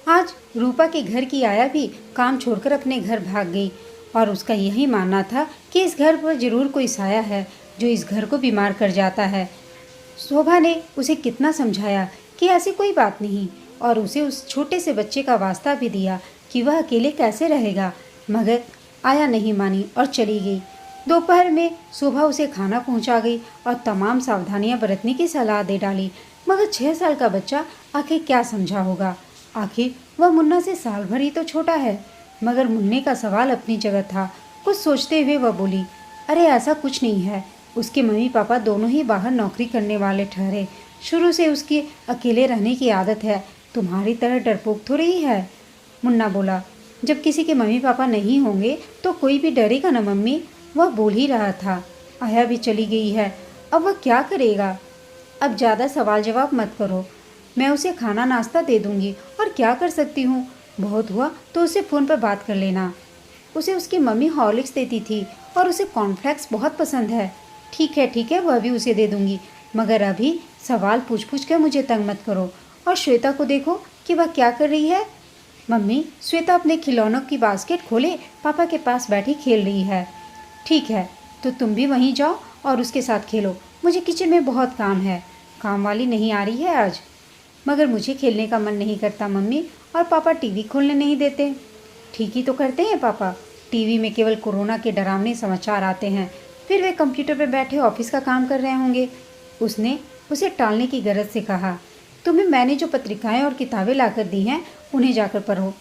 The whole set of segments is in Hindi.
आज रूपा के घर की आया भी काम छोड़कर अपने घर भाग गई और उसका यही मानना था कि इस घर पर जरूर कोई साया है जो इस घर को बीमार कर जाता है। शोभा ने उसे कितना समझाया कि ऐसी कोई बात नहीं और उसे उस छोटे से बच्चे का वास्ता भी दिया कि वह अकेले कैसे रहेगा, मगर आया नहीं मानी और चली गई। दोपहर में शोभा उसे खाना पहुंचा गई और तमाम सावधानियां बरतने की सलाह दे डाली, मगर 6 साल का बच्चा आखिर क्या समझा होगा। आखिर वह मुन्ना से साल भर ही तो छोटा है। मगर मुन्ने का सवाल अपनी जगह था। कुछ सोचते हुए वह बोली, अरे ऐसा कुछ नहीं है। उसके मम्मी पापा दोनों ही बाहर नौकरी करने वाले ठहरे। शुरू से उसकी अकेले रहने की आदत है, तुम्हारी तरह डरपोक थोड़ी ही है। मुन्ना बोला, जब किसी के मम्मी पापा नहीं होंगे तो कोई भी डरेगा ना मम्मी। वह बोल ही रहा था। आया भी चली गई है, अब वह क्या करेगा। अब ज़्यादा सवाल जवाब मत करो, मैं उसे खाना नाश्ता दे दूंगी और क्या कर सकती हूँ। बहुत हुआ तो उसे फ़ोन पर बात कर लेना। उसे उसकी मम्मी हॉर्लिक्स देती थी और उसे कॉर्नफ्लेक्स बहुत पसंद है। ठीक है, वह भी उसे दे दूंगी, मगर अभी सवाल पूछ पूछ कर मुझे तंग मत करो। और श्वेता को देखो कि वह क्या कर रही है। मम्मी, श्वेता अपने खिलौनों की बास्केट खोले पापा के पास बैठी खेल रही है। ठीक है, तो तुम भी वहीं जाओ और उसके साथ खेलो। मुझे किचन में बहुत काम है। काम वाली नहीं आ रही है आज। मगर मुझे खेलने का मन नहीं करता मम्मी, और पापा टीवी खोलने नहीं देते। ठीक ही तो करते हैं पापा। टीवी में केवल कोरोना के डरावने समाचार आते हैं, फिर वे कंप्यूटर पर बैठे ऑफिस का काम कर रहे होंगे। उसने उसे टालने की गरज से कहा, तुम्हें मैंने जो पत्रिकाएं और किताबें लाकर दी हैं उन्हें जाकर पढ़ो।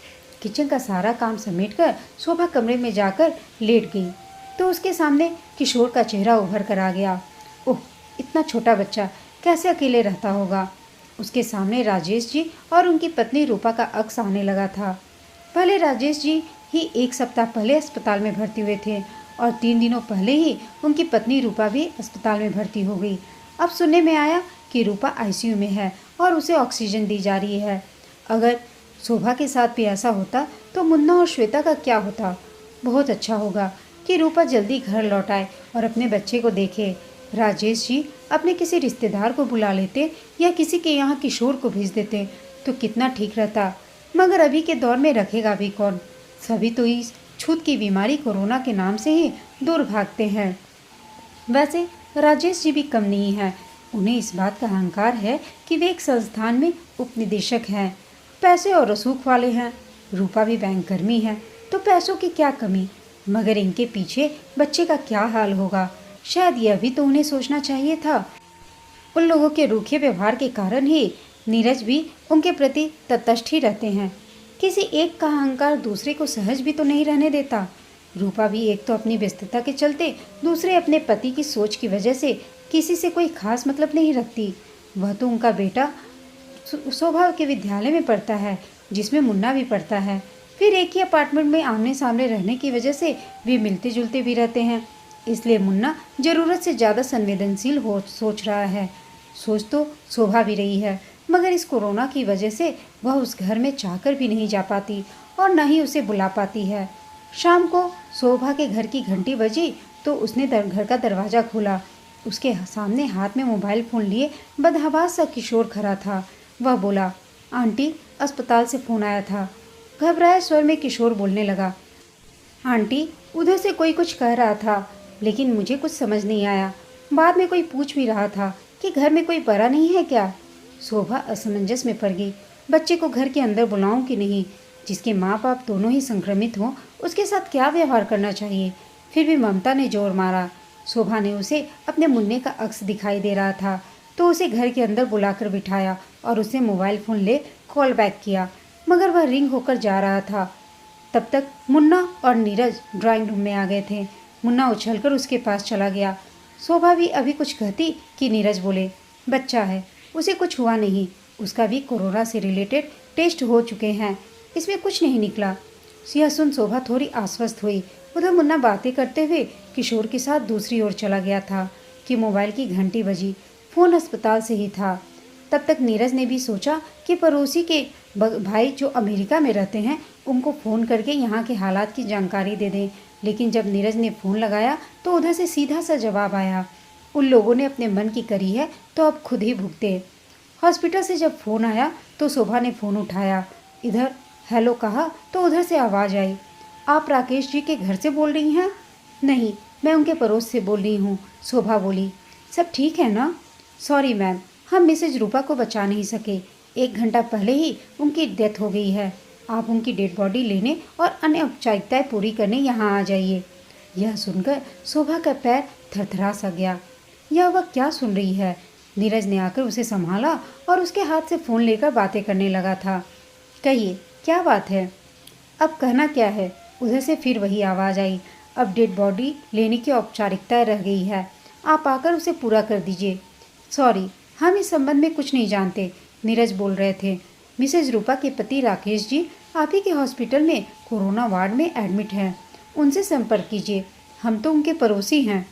किचन का सारा काम समेटकर शोभा कमरे में जाकर लेट गई तो उसके सामने किशोर का चेहरा उभर कर आ गया। ओह, इतना छोटा बच्चा कैसे अकेले रहता होगा। उसके सामने राजेश जी और उनकी पत्नी रूपा का अक्स आने लगा था। पहले राजेश जी ही 1 सप्ताह पहले अस्पताल में भर्ती हुए थे और 3 दिनों पहले ही उनकी पत्नी रूपा भी अस्पताल में भर्ती हो गई। अब सुनने में आया कि रूपा आईसीयू में है और उसे ऑक्सीजन दी जा रही है। अगर शोभा के साथ भी ऐसा होता तो मुन्ना और श्वेता का क्या होता। बहुत अच्छा होगा कि रूपा जल्दी घर लौट आए और अपने बच्चे को देखे। राजेश जी अपने किसी रिश्तेदार को बुला लेते या किसी के यहाँ किशोर को भेज देते तो कितना ठीक रहता, मगर अभी के दौर में रखेगा भी कौन। सभी तो इस छूत की बीमारी कोरोना के नाम से ही दूर भागते हैं। वैसे राजेश जी भी कम नहीं है। उन्हें इस बात का अहंकार है कि वे एक संस्थान में उपनिदेशक हैं, पैसे और रसूख वाले हैं। रूपा भी बैंक कर्मी है तो पैसों की क्या कमी, मगर इनके पीछे बच्चे का क्या हाल होगा, शायद यह भी तो उन्हें सोचना चाहिए था। उन लोगों के रूखे व्यवहार के कारण ही नीरज भी उनके प्रति तटस्थ ही रहते हैं। किसी एक का अहंकार दूसरे को सहज भी तो नहीं रहने देता। रूपा भी एक तो अपनी व्यस्तता के चलते, दूसरे अपने पति की सोच की वजह से किसी से कोई खास मतलब नहीं रखती। वह तो उनका बेटा शोभा के विद्यालय में पढ़ता है जिसमें मुन्ना भी पढ़ता है। फिर एक ही अपार्टमेंट में आमने सामने रहने की वजह से वे मिलते जुलते भी रहते हैं। इसलिए मुन्ना ज़रूरत से ज़्यादा संवेदनशील हो सोच रहा है। सोच तो शोभा भी रही है, मगर इस कोरोना की वजह से वह उस घर में चाहकर भी नहीं जा पाती और न ही उसे बुला पाती है। शाम को शोभा के घर की घंटी बजी तो उसने घर का दरवाज़ा खोला। उसके सामने हाथ में मोबाइल फ़ोन लिए बदहवास सा किशोर खड़ा था। वह बोला, आंटी, अस्पताल से फ़ोन आया था। घबराए स्वर में किशोर बोलने लगा, आंटी, उधर से कोई कुछ कह रहा था लेकिन मुझे कुछ समझ नहीं आया। बाद में कोई पूछ भी रहा था कि घर में कोई बड़ा नहीं है क्या। शोभा असमंजस में पड़ गई। बच्चे को घर के अंदर बुलाऊं कि नहीं। जिसके माँ बाप दोनों ही संक्रमित हों उसके साथ क्या व्यवहार करना चाहिए। फिर भी ममता ने जोर मारा। शोभा ने उसे अपने मुन्ने का अक्स दिखाई दे रहा था तो उसे घर के अंदर बुलाकर बिठाया और उसे मोबाइल फ़ोन ले कॉल बैक किया, मगर वह रिंग होकर जा रहा था। तब तक मुन्ना और नीरज ड्राइंग रूम में आ गए थे। मुन्ना उछलकर उसके पास चला गया। शोभा भी अभी कुछ कहती कि नीरज बोले, बच्चा है, उसे कुछ हुआ नहीं, उसका भी कोरोना से रिलेटेड टेस्ट हो चुके हैं, इसमें कुछ नहीं निकला। यह सुन शोभा थोड़ी आश्वस्त हुई। उधर मुन्ना बातें करते हुए किशोर के साथ दूसरी ओर चला गया था कि मोबाइल की घंटी बजी। फ़ोन अस्पताल से ही था। तब तक नीरज ने भी सोचा कि पड़ोसी के भाई जो अमेरिका में रहते हैं उनको फ़ोन करके यहाँ के हालात की जानकारी दे दें, लेकिन जब नीरज ने फ़ोन लगाया तो उधर से सीधा सा जवाब आया, उन लोगों ने अपने मन की करी है तो अब खुद ही भुगते। हॉस्पिटल से जब फ़ोन आया तो शोभा ने फ़ोन उठाया इधर हेलो कहा तो उधर से आवाज़ आई, आप राकेश जी के घर से बोल रही हैं? नहीं, मैं उनके पड़ोस से बोल रही हूँ, शोभा बोली। सब ठीक है ना? सॉरी मैम, हम मिसेज रूपा को बचा नहीं सके। 1 घंटा पहले ही उनकी डेथ हो गई है। आप उनकी डेड बॉडी लेने और अन्य औपचारिकताएं पूरी करने यहाँ आ जाइए। यह सुनकर शोभा का पैर थरथरा सा गया। यह वह क्या सुन रही है? नीरज ने आकर उसे संभाला और उसके हाथ से फ़ोन लेकर बातें करने लगा था। कहिए, क्या बात है? अब कहना क्या है? उधर से फिर वही आवाज़ आई, अब डेड बॉडी लेने की औपचारिकता रह गई है, आप आकर उसे पूरा कर दीजिए। सॉरी, हम इस संबंध में कुछ नहीं जानते, नीरज बोल रहे थे। मिसेज रूपा के पति राकेश जी आप ही के हॉस्पिटल में कोरोना वार्ड में एडमिट हैं, उनसे संपर्क कीजिए, हम तो उनके पड़ोसी हैं।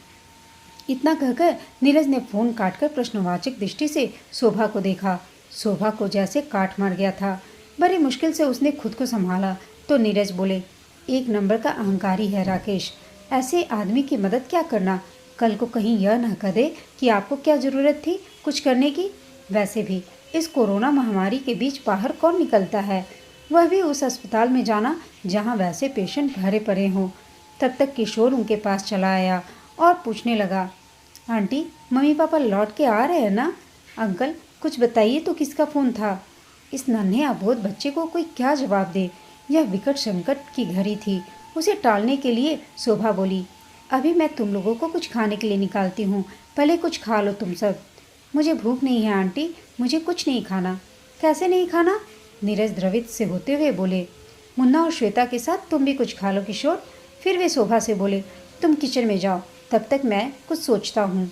इतना कहकर नीरज ने फ़ोन काटकर प्रश्नवाचक दृष्टि से शोभा को देखा। शोभा को जैसे काट मार गया था। बड़ी मुश्किल से उसने खुद को संभाला तो नीरज बोले, 1 नंबर का अहंकारी है राकेश, ऐसे आदमी की मदद क्या करना? कल को कहीं यह न कह दे कि आपको क्या ज़रूरत थी कुछ करने की। वैसे भी इस कोरोना महामारी के बीच बाहर कौन निकलता है, वह भी उस अस्पताल में जाना जहां वैसे पेशेंट भरे पड़े हों। तब तक किशोर उनके पास चला आया और पूछने लगा, आंटी मम्मी पापा लौट के आ रहे हैं ना? अंकल कुछ बताइए तो, किसका फ़ोन था? इस नन्हे अबोध बच्चे को कोई क्या जवाब दे? यह विकट संकट की घड़ी थी। उसे टालने के लिए शोभा बोली, अभी मैं तुम लोगों को कुछ खाने के लिए निकालती हूँ, पहले कुछ खा लो तुम सब। मुझे भूख नहीं है आंटी, मुझे कुछ नहीं खाना। कैसे नहीं खाना? नीरज द्रवित से होते हुए बोले। मुन्ना और श्वेता के साथ तुम भी कुछ खा लो किशोर। फिर वे शोभा से बोले, तुम किचन में जाओ, तब तक मैं कुछ सोचता हूँ।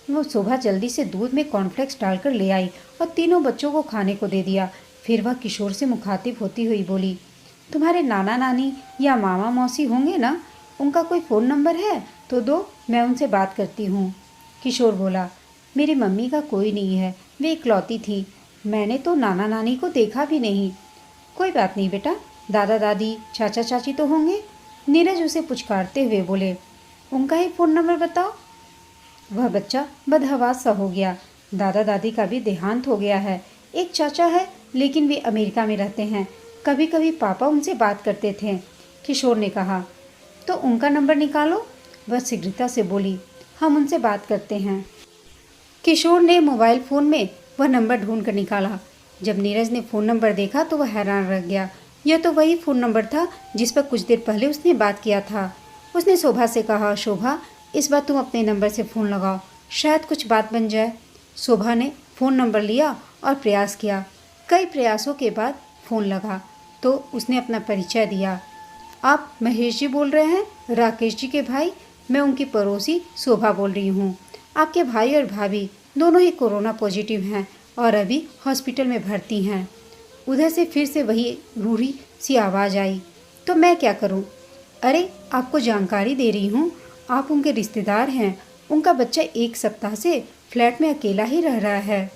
वो शोभा जल्दी से दूध में कॉर्नफ्लेक्स डालकर ले आई और तीनों बच्चों को खाने को दे दिया। फिर वह किशोर से मुखातिब होती हुई बोली, तुम्हारे नाना नानी या मामा मौसी होंगे ना? उनका कोई फ़ोन नंबर है तो दो, मैं उनसे बात करती हूँ। किशोर बोला, मेरी मम्मी का कोई नहीं है, वे इकलौती थी, मैंने तो नाना नानी को देखा भी नहीं। कोई बात नहीं बेटा, दादा दादी चाचा चाची तो होंगे। नीरज उसे पुचकारते हुए बोले, उनका ही फ़ोन नंबर बताओ। वह बच्चा बदहवास सा हो गया। दादा दादी का भी देहांत हो गया है। एक चाचा है लेकिन वे अमेरिका में रहते हैं, कभी कभी पापा उनसे बात करते थे। किशोर ने कहा, तो उनका नंबर निकालो। वह शीघ्रता से बोली, हम उनसे बात करते हैं। किशोर ने मोबाइल फ़ोन में वह नंबर ढूंढ कर निकाला। जब नीरज ने फ़ोन नंबर देखा तो वह हैरान रह गया। यह तो वही फ़ोन नंबर था जिस पर कुछ देर पहले उसने बात किया था। उसने शोभा से कहा, शोभा इस बार तुम अपने नंबर से फ़ोन लगाओ, शायद कुछ बात बन जाए। शोभा ने फ़ोन नंबर लिया और प्रयास किया। कई प्रयासों के बाद फ़ोन लगा तो उसने अपना परिचय दिया। आप महेश जी बोल रहे हैं? राकेश जी के भाई, मैं उनकी पड़ोसी शोभा बोल रही हूँ। आपके भाई और भाभी दोनों ही कोरोना पॉजिटिव हैं और अभी हॉस्पिटल में भर्ती हैं। उधर से फिर से वही रूढ़ी सी आवाज़ आई, तो मैं क्या करूँ? अरे आपको जानकारी दे रही हूँ, आप उनके रिश्तेदार हैं। उनका बच्चा 1 सप्ताह से फ्लैट में अकेला ही रह रहा है।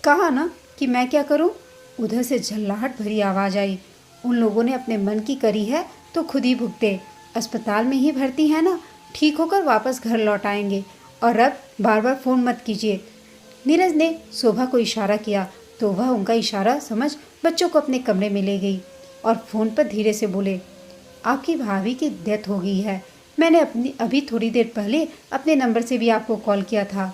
कहा ना कि मैं क्या करूं? उधर से झल्लाहट भरी आवाज़ आई, उन लोगों ने अपने मन की करी है तो खुद ही भुगते। अस्पताल में ही भर्ती है ना, ठीक होकर वापस घर लौट आएंगे। और अब बार बार फ़ोन मत कीजिए। नीरज ने शोभा को इशारा किया तो वह उनका इशारा समझ बच्चों को अपने कमरे में ले गई और फ़ोन पर धीरे से बोले, आपकी भाभी की डेथ हो गई है। मैंने अभी थोड़ी देर पहले अपने नंबर से भी आपको कॉल किया था।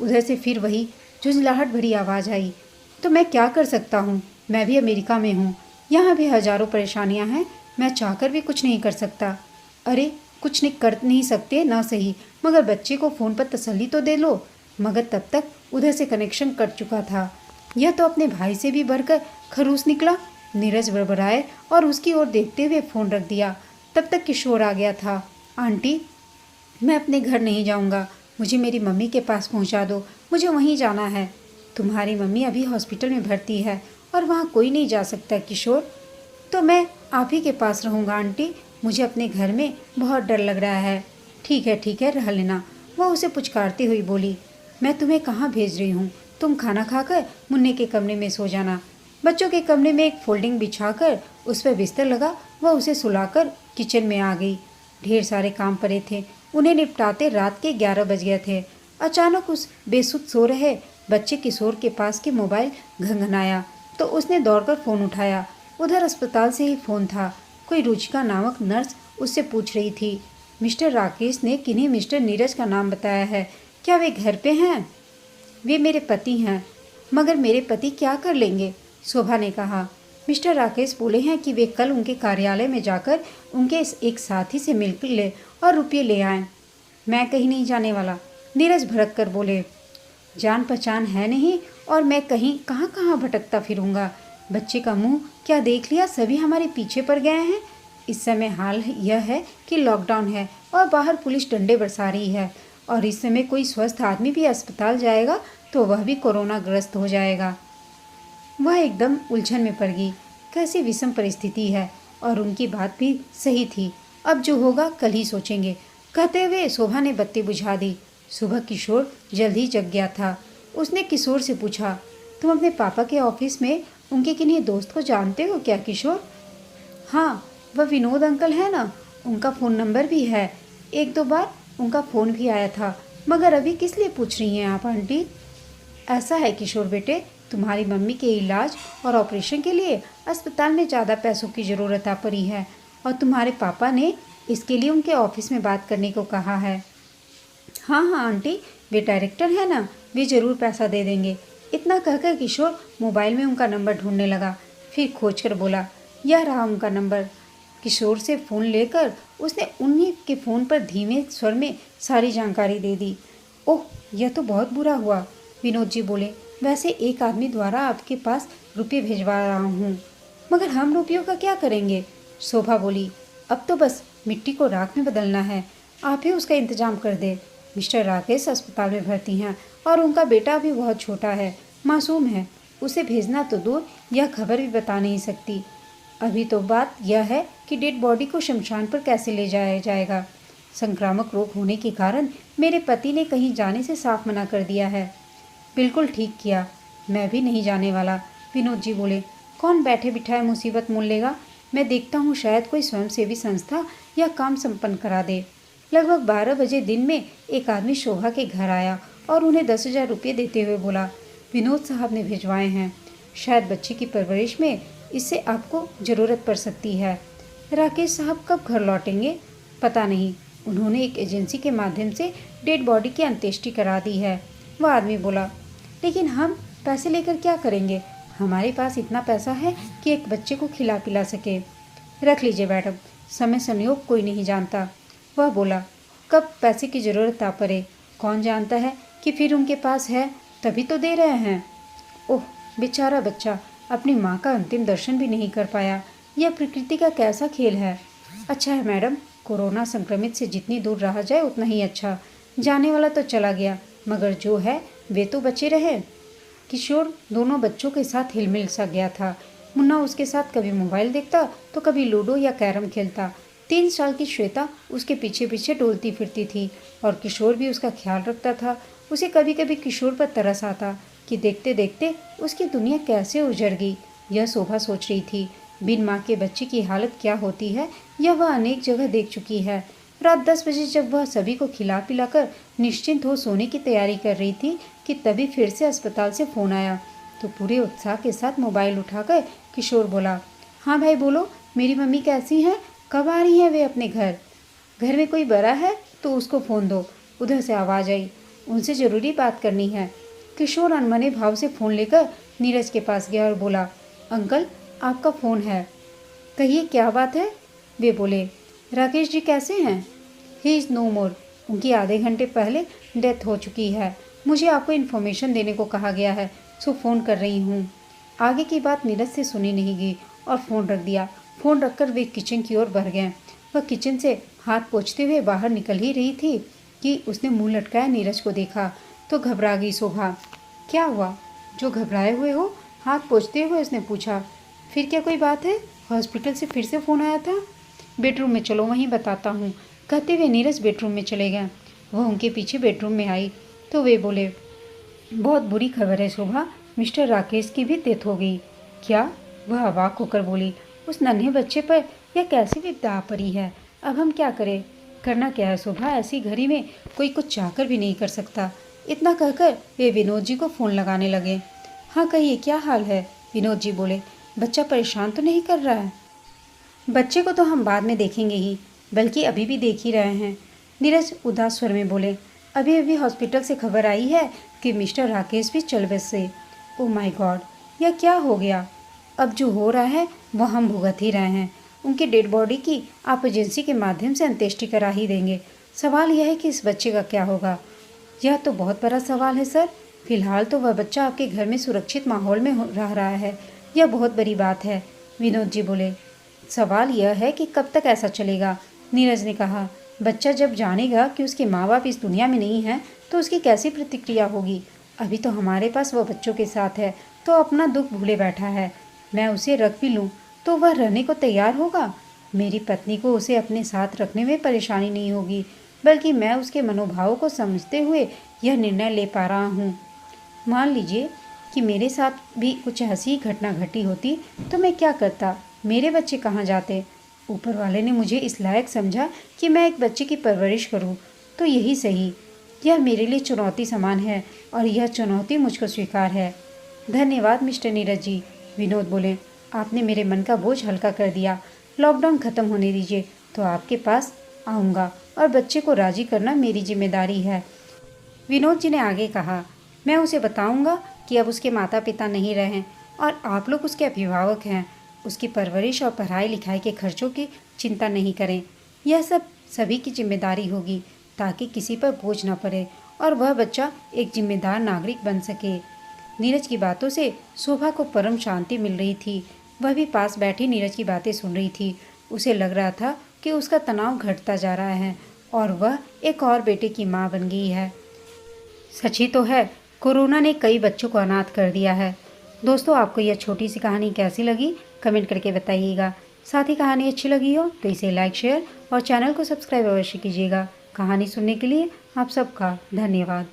उधर से फिर वही झुंझलाहट भरी आवाज़ आई, तो मैं क्या कर सकता हूँ? मैं भी अमेरिका में हूँ, यहाँ भी हज़ारों परेशानियाँ हैं, मैं चाहकर भी कुछ नहीं कर सकता। अरे कुछ नहीं कर नहीं सकते ना सही, मगर बच्चे को फ़ोन पर तसल्ली तो दे लो। मगर तब तक उधर से कनेक्शन कट चुका था। यह तो अपने भाई से भी बढ़कर खरूस निकला। नीरज बड़बड़ाए और उसकी ओर देखते हुए फ़ोन रख दिया। तब तक किशोर आ गया था। आंटी, मैं अपने घर नहीं जाऊंगा, मुझे मेरी मम्मी के पास पहुंचा दो, मुझे वहीं जाना है। तुम्हारी मम्मी अभी हॉस्पिटल में भर्ती है और वहाँ कोई नहीं जा सकता किशोर। तो मैं आप ही के पास रहूँगा आंटी, मुझे अपने घर में बहुत डर लग रहा है। ठीक है रह लेना, वह उसे पुचकारती हुई बोली। मैं तुम्हें कहाँ भेज रही हूँ, तुम खाना खाकर मुन्ने के कमरे में सो जाना। बच्चों के कमरे में एक फोल्डिंग बिछाकर उस पर बिस्तर लगा, वह उसे सुलाकर किचन में आ गई। ढेर सारे काम पड़े थे, उन्हें निपटाते रात के 11 बज गए थे। अचानक उस बेसुध सो रहे बच्चे किशोर के पास के मोबाइल घंघनाया। तो उसने दौड़कर फ़ोन उठाया। उधर अस्पताल से ही फ़ोन था। कोई रुचिका नामक नर्स उससे पूछ रही थी, मिस्टर राकेश ने किन्हीं मिस्टर नीरज का नाम बताया है, क्या वे घर पे हैं? वे मेरे पति हैं। मगर मेरे पति क्या कर लेंगे? शोभा ने कहा। मिस्टर राकेश बोले हैं कि वे कल उनके कार्यालय में जाकर उनके एक साथी से मिल ले और रुपये ले आएं। मैं कहीं नहीं जाने वाला, नीरज भड़क कर बोले। जान पहचान है नहीं और मैं कहीं कहाँ कहाँ भटकता फिरूंगा। बच्चे का मुंह क्या देख लिया, सभी हमारे पीछे पड़ गए हैं। इस समय हाल यह है कि लॉकडाउन है और बाहर पुलिस डंडे बरसा रही है, और इस समय कोई स्वस्थ आदमी भी अस्पताल जाएगा तो वह भी कोरोना ग्रस्त हो जाएगा। वह एकदम उलझन में पड़ गई। कैसी विषम परिस्थिति है, और उनकी बात भी सही थी। अब जो होगा कल ही सोचेंगे, कहते हुए शोभा ने बत्ती बुझा दी। सुबह किशोर जल्द ही जग गया था। उसने किशोर से पूछा, तुम अपने पापा के ऑफिस में उनके किन्हीं दोस्त को जानते हो क्या किशोर? हाँ, वह विनोद अंकल है ना, उनका फ़ोन नंबर भी है। एक दो बार उनका फ़ोन भी आया था। मगर अभी किस लिए पूछ रही हैं आप आंटी? ऐसा है किशोर बेटे, तुम्हारी मम्मी के इलाज और ऑपरेशन के लिए अस्पताल में ज़्यादा पैसों की ज़रूरत आ पड़ी है, और तुम्हारे पापा ने इसके लिए उनके ऑफिस में बात करने को कहा है। हाँ हाँ आंटी, वे डायरेक्टर है ना, वे ज़रूर पैसा दे देंगे। इतना कहकर किशोर मोबाइल में उनका नंबर ढूंढने लगा। फिर खोज कर बोला, यह रहा उनका नंबर। किशोर से फ़ोन लेकर उसने उन्हीं के फ़ोन पर धीमे स्वर में सारी जानकारी दे दी। ओह, यह तो बहुत बुरा हुआ, विनोद जी बोले। वैसे एक आदमी द्वारा आपके पास रुपये भिजवा रहा हूँ। मगर हम रुपयों का क्या करेंगे? शोभा बोली, अब तो बस मिट्टी को राख में बदलना है। आप ही उसका इंतजाम कर दे। मिस्टर राकेश अस्पताल में भर्ती हैं और उनका बेटा अभी बहुत छोटा है, मासूम है। उसे भेजना तो दूर, यह खबर भी बता नहीं सकती। अभी तो बात यह है कि डेड बॉडी को शमशान पर कैसे ले जाया जाएगा। संक्रामक रोग होने के कारण मेरे पति ने कहीं जाने से साफ मना कर दिया है। बिल्कुल ठीक किया, मैं भी नहीं जाने वाला, विनोद जी बोले। कौन बैठे बिठाए मुसीबत मोल लेगा? मैं देखता हूँ शायद कोई स्वयंसेवी संस्था यह काम संपन्न करा दे। लगभग 12 बजे दिन में एक आदमी शोभा के घर आया और उन्हें 10,000 रुपये देते हुए बोला, विनोद साहब ने भिजवाए हैं। शायद बच्चे की परवरिश में इससे आपको ज़रूरत पड़ सकती है। राकेश साहब कब घर लौटेंगे पता नहीं। उन्होंने एक एजेंसी के माध्यम से डेड बॉडी की अंत्येष्टि करा दी है। वह आदमी बोला, लेकिन हम पैसे लेकर क्या करेंगे? हमारे पास इतना पैसा है कि एक बच्चे को खिला पिला सके। रख लीजिए मैडम, समय संयोग कोई नहीं जानता। वह बोला, कब पैसे की ज़रूरत आ पड़े कौन जानता है कि फिर उनके पास है तभी तो दे रहे हैं। ओह, बेचारा बच्चा अपनी माँ का अंतिम दर्शन भी नहीं कर पाया। यह प्रकृति का कैसा खेल है। अच्छा है मैडम, कोरोना संक्रमित से जितनी दूर रहा जाए उतना ही अच्छा। जाने वाला तो चला गया, मगर जो है वे तो बचे रहे। किशोर दोनों बच्चों के साथ हिलमिल सा गया था। मुन्ना उसके साथ कभी मोबाइल देखता तो कभी लूडो या कैरम खेलता। 3 साल की श्वेता उसके पीछे पीछे डोलती फिरती थी और किशोर भी उसका ख्याल रखता था। उसे कभी कभी किशोर पर तरस आता कि देखते देखते उसकी दुनिया कैसे उजड़ गई। यह शोभा सोच रही थी, बिन माँ के बच्चे की हालत क्या होती है यह वह अनेक जगह देख चुकी है। रात 10 बजे जब वह सभी को खिला पिलाकर निश्चिंत हो सोने की तैयारी कर रही थी कि तभी फिर से अस्पताल से फ़ोन आया। तो पूरे उत्साह के साथ मोबाइल उठाकर किशोर बोला, हाँ भाई बोलो, मेरी मम्मी कैसी हैं? कब आ रही हैं वे अपने घर? घर में कोई बड़ा है तो उसको फ़ोन दो। उधर से आवाज़ आई, उनसे ज़रूरी बात करनी है। किशोर अनमने भाव से फ़ोन लेकर नीरज के पास गया और बोला, अंकल आपका फ़ोन है, कहिए क्या बात है? वे बोले, राकेश जी कैसे हैं? ही इज़ नो मोर, उनकी आधे घंटे पहले डेथ हो चुकी है। मुझे आपको इन्फॉर्मेशन देने को कहा गया है, सो फ़ोन कर रही हूँ। आगे की बात नीरज से सुनी नहीं गई और फ़ोन रख दिया। फ़ोन रखकर वे किचन की ओर बढ़ गए। वह किचन से हाथ पोंछते हुए बाहर निकल ही रही थी कि उसने मुंह लटकाया नीरज को देखा तो घबरा गई शोभा। क्या हुआ जो घबराए हुए हो? हाथ पोंछते हुए उसने पूछा। फिर क्या कोई बात है? हॉस्पिटल से फिर से फ़ोन आया था। बेडरूम में चलो, वहीं बताता हूँ, कहते हुए नीरज बेडरूम में चले गए। वह उनके पीछे बेडरूम में आई तो वे बोले, बहुत बुरी खबर है शोभा, मिस्टर राकेश की भी डेथ हो गई। क्या? वह अवाक होकर बोली, उस नन्हे बच्चे पर यह कैसी विपदा आ पड़ी है? अब हम क्या करें? करना क्या है शोभा, ऐसी घड़ी में कोई कुछ चाहकर भी नहीं कर सकता। इतना कहकर वे विनोद जी को फ़ोन लगाने लगे। हाँ कहिए क्या हाल है? विनोद जी बोले, बच्चा परेशान तो नहीं कर रहा है? बच्चे को तो हम बाद में देखेंगे ही, बल्कि अभी भी देख ही रहे हैं। नीरज उदास स्वर में बोले, अभी अभी हॉस्पिटल से खबर आई है कि मिस्टर राकेश भी चल बसे। ओ माय गॉड, यह क्या हो गया? अब जो हो रहा है वह हम भुगत ही रहे हैं। उनकी डेड बॉडी की आप एजेंसी के माध्यम से अंत्येष्टि करा ही देंगे। सवाल यह है कि इस बच्चे का क्या होगा? यह तो बहुत बड़ा सवाल है सर। फिलहाल तो वह बच्चा आपके घर में सुरक्षित माहौल में रह रहा है, यह बहुत बड़ी बात है। विनोद जी बोले, सवाल यह है कि कब तक ऐसा चलेगा? नीरज ने कहा, बच्चा जब जानेगा कि उसके माँ बाप इस दुनिया में नहीं हैं तो उसकी कैसी प्रतिक्रिया होगी? अभी तो हमारे पास वह बच्चों के साथ है तो अपना दुख भूले बैठा है। मैं उसे रख भी लूँ तो वह रहने को तैयार होगा? मेरी पत्नी को उसे अपने साथ रखने में परेशानी नहीं होगी, बल्कि मैं उसके मनोभावों को समझते हुए यह निर्णय ले पा रहा हूँ। मान लीजिए कि मेरे साथ भी कुछ ऐसी ही घटना घटी होती तो मैं क्या करता? मेरे बच्चे कहाँ जाते? ऊपर वाले ने मुझे इस लायक समझा कि मैं एक बच्चे की परवरिश करूं, तो यही सही। यह मेरे लिए चुनौती समान है और यह चुनौती मुझको स्वीकार है। धन्यवाद मिस्टर नीरज जी, विनोद बोले, आपने मेरे मन का बोझ हल्का कर दिया। लॉकडाउन ख़त्म होने दीजिए तो आपके पास आऊँगा और बच्चे को राजी करना मेरी जिम्मेदारी है। विनोद जी ने आगे कहा, मैं उसे बताऊंगा कि अब उसके माता पिता नहीं रहे और आप लोग उसके अभिभावक हैं। उसकी परवरिश और पढ़ाई लिखाई के खर्चों की चिंता नहीं करें। यह सब सभी की जिम्मेदारी होगी ताकि किसी पर बोझ न पड़े और वह बच्चा एक जिम्मेदार नागरिक बन सके। नीरज की बातों से शोभा को परम शांति मिल रही थी। वह भी पास बैठी नीरज की बातें सुन रही थी। उसे लग रहा था कि उसका तनाव घटता जा रहा है और वह एक और बेटे की माँ बन गई है। सच ही तो है, कोरोना ने कई बच्चों को अनाथ कर दिया है। दोस्तों, आपको यह छोटी सी कहानी कैसी लगी कमेंट करके बताइएगा। साथ ही कहानी अच्छी लगी हो तो इसे लाइक, शेयर और चैनल को सब्सक्राइब अवश्य कीजिएगा। कहानी सुनने के लिए आप सबका धन्यवाद।